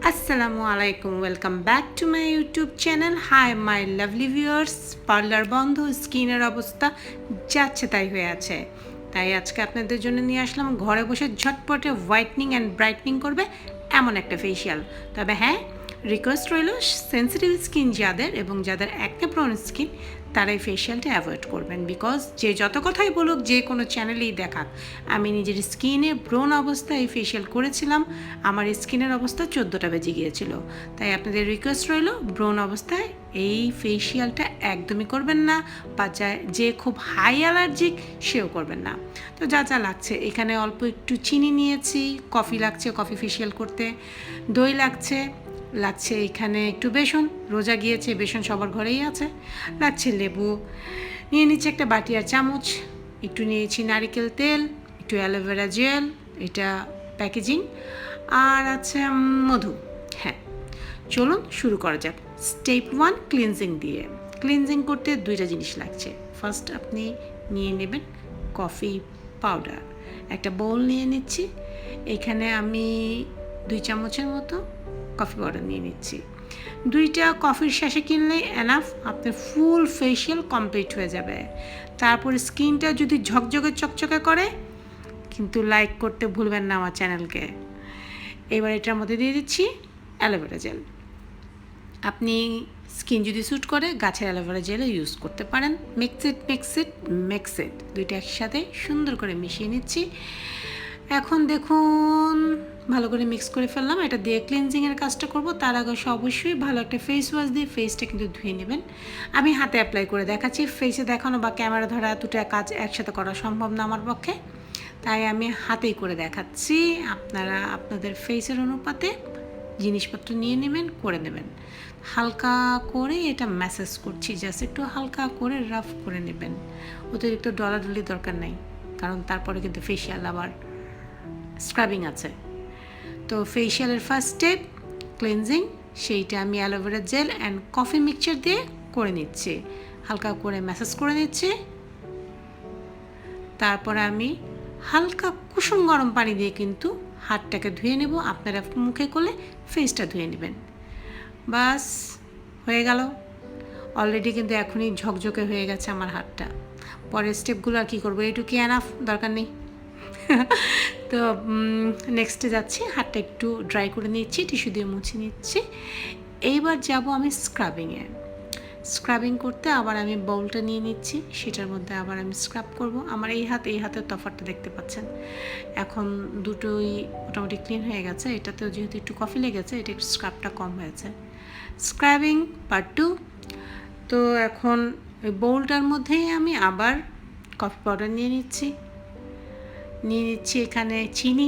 আসসালামু আলাইকুম, welcome back to my YouTube channel. Hi my lovely viewers. Parlour বন্ধ, স্কিনের অবস্থা যাচ্ছে তাই হয়ে আছে। তাই আজকে আপনাদের জন্য নিয়ে আসলাম ঘরে বসে ঝটপটে হোয়াইটনিং অ্যান্ড ব্রাইটনিং করবে এমন একটা ফেসিয়াল। তবে হ্যাঁ, রিকোয়েস্ট রইল সেন্সিটিভ স্কিন যাদের এবং যাদের অ্যাকনে প্রোন স্কিন তারা এই ফেসিয়ালটা অ্যাভয়েড করবেন। বিকজ যে যত কথাই বলুক, যে কোনো চ্যানেলেই দেখাক, আমি নিজের স্কিনে ব্রোন অবস্থায় এই ফেসিয়াল করেছিলাম, আমার স্কিনের অবস্থা 14টা বেজে গিয়েছিল। তাই আপনাদের রিকোয়েস্ট রইল ব্রোন অবস্থায় এই ফেসিয়ালটা একদমই করবেন না, বা যে খুব হাই অ্যালার্জিক সেও করবেন না। তো যা যা লাগছে, এখানে অল্প একটু চিনি নিয়েছি, কফি লাগছে কফি ফেসিয়াল করতে, দই লাগছে এখানে একটু বেসন, রোজা গিয়েছে বেসন সবার ঘরেই আছে, লাগছে লেবু, নিয়ে নিচ্ছে একটা বাটি আর চামচ, একটু নিয়েছি নারিকেল তেল, একটু অ্যালোভেরা জেল, এটা প্যাকেজিং, আর আছে মধু। হ্যাঁ, চলুন শুরু করা যাক। স্টেপ 1, ক্লিনজিং দিয়ে। ক্লিনজিং করতে দুইটা জিনিস লাগছে। ফার্স্ট আপনি নিয়ে নেবেন কফি পাউডার, একটা বোল নিয়ে নিচ্ছি, এখানে আমি 2 চামচের মতো কফি পাউডার নিয়ে নিচ্ছি। 2টা কফির শেষে কিনলেই এনাফ, আপনার ফুল ফেসিয়াল কমপ্লিট হয়ে যাবে। তারপর স্কিনটা যদি ঝকঝকে চকচকে করে, কিন্তু লাইক করতে ভুলবেন না আমার চ্যানেলকে। এবার এটার মধ্যে দিয়ে দিচ্ছি অ্যালোভেরা জেল। আপনি স্কিন যদি স্যুট করে গাছের অ্যালোভেরা জেলও ইউজ করতে পারেন। মিক্স ইট দুইটা একসাথে সুন্দর করে মিশিয়ে নিচ্ছি। এখন দেখুন ভালো করে মিক্স করে ফেললাম। এটা দিয়ে ক্লিনজিংয়ের কাজটা করব। তার আগে অবশ্যই ভালো একটা ফেস ওয়াশ দিয়ে ফেসটা কিন্তু ধুয়ে নেবেন। আমি হাতে অ্যাপ্লাই করে দেখাচ্ছি, ফেসে দেখানো বা ক্যামেরা ধরা দুটো কাজ একসাথে করা সম্ভব না আমার পক্ষে, তাই আমি হাতেই করে দেখাচ্ছি। আপনারা আপনাদের ফেসের অনুপাতে জিনিসপত্র নিয়ে নেবেন, করে নেবেন। হালকা করে এটা ম্যাসাজ করছি, জাস্ট একটু হালকা করে রাফ করে নেবেন। অতিরিক্ত ডলাডলি দরকার নেই, কারণ তারপরে কিন্তু ফেসিয়াল আবার স্ক্রাবিং আছে। তো ফেসিয়ালের ফার্স্ট স্টেপ ক্লিনজিং, সেইটা আমি aloe vera gel and coffee mixture দিয়ে করে নিচ্ছি, হালকা করে ম্যাসাজ করে নিচ্ছি। তারপরে আমি হালকা কুসুম গরম পানি দিয়ে কিন্তু হাতটাকে ধুয়ে নেব। আপনারা মুখে করলে ফেসটা ধুয়ে নেবেন। বাস হয়ে গেল। অলরেডি কিন্তু এখনই ঝকঝকে হয়ে গেছে আমার হাতটা। পরের স্টেপগুলো আর কী করবো, এইটুকু এনাফ, দরকার নেই। তো নেক্সটে যাচ্ছি, হাতটা একটু ড্রাই করে নিচ্ছি, টিস্যু দিয়ে মুছে নিচ্ছি। এইবার যাব আমি স্ক্রাবিং করতে। আবার আমি বাউলটা নিয়ে নিচ্ছি, সেটার মধ্যে আবার আমি স্ক্রাব করব। আমার এই হাতের তফাৎটা দেখতে পাচ্ছেন। এখন দুটোই মোটামুটি ক্লিন হয়ে গেছে। এটাতেও যেহেতু একটু কফি লেগেছে, এটা একটু স্ক্রাবটা কম হয়েছে। Scrubbing part 2। তো এখন ওই বাউলটার মধ্যেই আমি আবার কফি পাউডার নিয়ে নিচ্ছি এখানে চিনি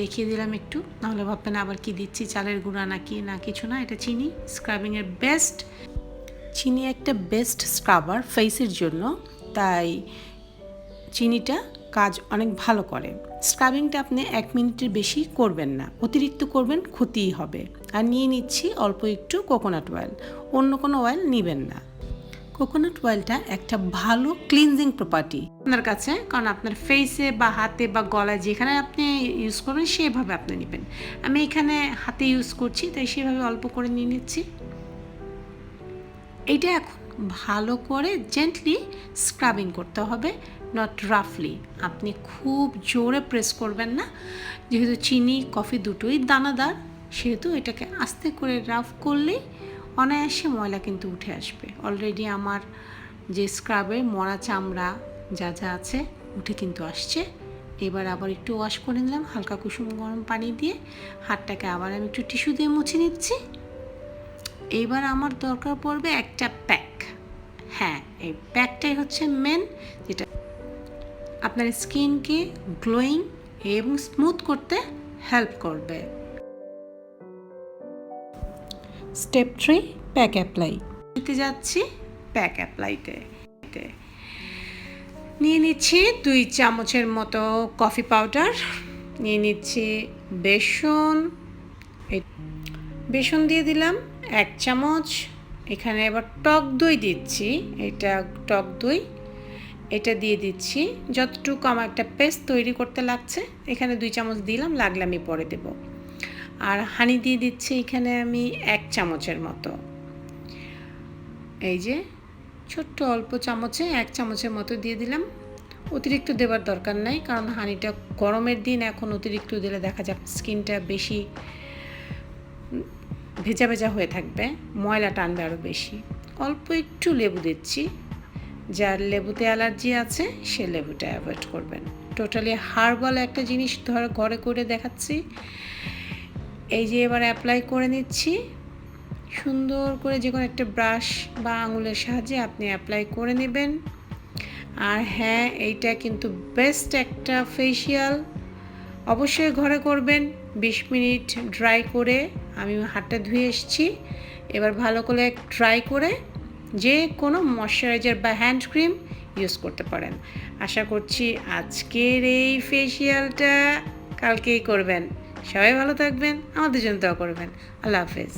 দেখিয়ে দিলাম একটু, নাহলে ভাববেন আবার কি দিচ্ছি, চালের গুঁড়া নাকি, না কিছু না, এটা চিনি। স্ক্রাবিংয়ের চিনি একটা বেস্ট স্ক্রাবার ফেসের জন্য, তাই চিনিটা কাজ অনেক ভালো করে। স্ক্রাবিংটা আপনি 1 মিনিটের বেশি করবেন না, অতিরিক্ত করবেন ক্ষতিই হবে। আর নিয়ে নিচ্ছি অল্প একটু কোকোনাট অয়েল, অন্য কোনো অয়েল নেবেন না। কোকোনাট অয়েলটা একটা ভালো ক্লিনজিং প্রপার্টি আপনার কাছে, কারণ আপনার ফেসে বা হাতে বা গলায় যেখানে আপনি ইউজ করবেন সেভাবে আপনি নেবেন। আমি এখানে হাতে ইউজ করছি, তাই সেভাবে অল্প করে নিয়ে নিচ্ছি। এইটা এখন ভালো করে জেন্টলি স্ক্রাবিং করতে হবে, নট রাফলি। আপনি খুব জোরে প্রেস করবেন না, যেহেতু চিনি কফি দুটোই দানাদার, সেহেতু এটাকে আস্তে করে রাফ করলেই অনায়াসে ময়লা কিন্তু উঠে আসবে। অলরেডি আমার যে স্ক্রাবের মরা চামড়া যা যা আছে উঠে কিন্তু আসছে। এবার আবার একটু ওয়াশ করে নিলাম হালকা কুসুম গরম পানি দিয়ে। হাতটাকে আবার আমি একটু টিস্যু দিয়ে মুছে নিচ্ছি। এইবার আমার দরকার পড়বে একটা প্যাক। হ্যাঁ, এই প্যাকটাই হচ্ছে মেন, যেটা আপনার স্কিনকে গ্লোয়িং এবং স্মুথ করতে হেল্প করবে। স্টেপ 3, প্যাক অ্যাপ্লাই দিতে যাচ্ছি। প্যাক অ্যাপ্লাইতে নিয়ে নিচ্ছি 2 চামচের মতো কফি পাউডার, নিয়ে নিচ্ছি বেসন দিয়ে দিলাম 1 চামচ। এখানে এবার টক দই দিচ্ছি, এটা টক দই, এটা দিয়ে দিচ্ছি যতটুকু আমার একটা পেস্ট তৈরি করতে লাগছে। এখানে 2 চামচ দিলাম, লাগলে আমি পরে দেব। আর হানি দিয়ে দিচ্ছি এখানে আমি 1 চামচের মতো। এই যে ছোট্ট অল্প চামচে 1 চামচের মতো দিয়ে দিলাম। অতিরিক্ত দেবার দরকার নাই, কারণ হানিটা গরমের দিন, এখন অতিরিক্ত দিলে দেখা যাক স্কিনটা বেশি ভেজা ভেজা হয়ে থাকবে, ময়লা টানবে আরও বেশি। অল্প একটু লেবু দিচ্ছি, যার লেবুতে অ্যালার্জি আছে সে লেবুটা অ্যাভয়েড করবেন। টোটালি হার্বাল একটা জিনিস ঘরে করে দেখাচ্ছি। এই যে এবার অ্যাপ্লাই করে নিচ্ছি সুন্দর করে, যে কোনো একটা ব্রাশ বা আঙুলের সাহায্যে আপনি অ্যাপ্লাই করে নেবেন। আর হ্যাঁ, এইটা কিন্তু বেস্ট একটা ফেসিয়াল, অবশ্যই ঘরে করবেন। 20 মিনিট ড্রাই করে আমি হাতটা ধুয়ে এসেছি। এবার ভালো করে ড্রাই করে যে কোনো ময়শ্চারাইজার বা হ্যান্ড ক্রিম ইউজ করতে পারেন। আশা করছি আজকের এই ফেসিয়ালটা কালকেই করবেন। সবাই ভালো থাকবেন, আমাদের জন্য দোয়া করবেন। আল্লাহ হাফেজ।